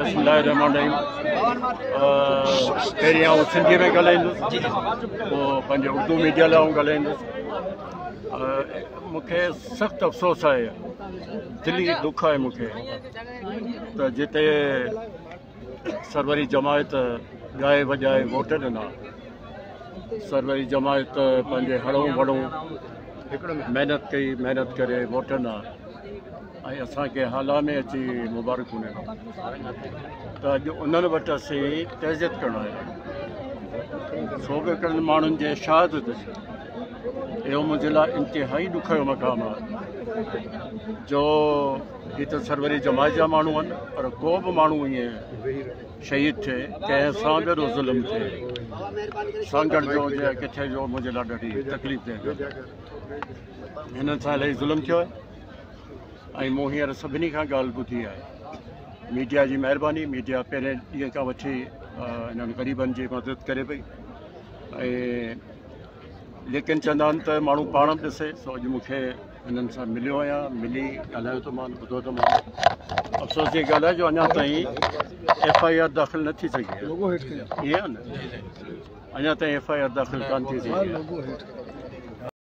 बिस्मिल्लाहिर्रहमानिर्रहीम। पहिरीं आउं सिंधी में ॻाल्हाईंदुसि, पोइ पंहिंजे उर्दू मीडिया लाइ आउं ॻाल्हाईंदुसि। मूंखे सख़्तु अफ़सोस आहे, दिली दुख आहे मूंखे त जिते सरवरी जमायत ॻाए वॼाए वोट ॾिना, सरवरी जमायत पंहिंजे हड़ूं वड़ूं महिनत कई, महिनत करे वोट ॾिना ऐं असांखे हाला में अची मुबारकूं ॾिनो त अॼु उन्हनि वटि असीं तहज़ियत करणु आहियूं। सोग करण माण्हुनि जे शहादत इहो मुंहिंजे लाइ इंतिहाई ॾुख जो मक़ामु आहे जो ही त सरवरी जमायत जा माण्हू आहिनि, पर को बि माण्हू ईअं शहीद थिए, कंहिं सां गॾु ज़ुल्म थिए, सांगड़ जो या किथे जो, मुंहिंजे लाइ ॾाढी तकलीफ़ थिए। हिननि सां इलाही ज़ुल्म थियो आहे ऐं मूं हींअर सभिनी खां ॻाल्हि ॿुधी आहे। मीडिया जी महिरबानी, मीडिया पहिरें ॾींहं खां वठी हिननि ग़रीबनि जी मदद करे पई ऐं लेकिन चवंदा आहिनि त माण्हू पाण बि ॾिसे। सो अॼु मूंखे हिननि सां मिलियो आहियां, मिली ॻाल्हायो थो मां, ॿुधो थो मां। अफ़सोस जी ॻाल्हि आहे जो अञा ताईं FIR दाख़िल न थी सघी आहे। ईअं न, अञा ताईं FIR दाख़िल कान थी सघी आहे।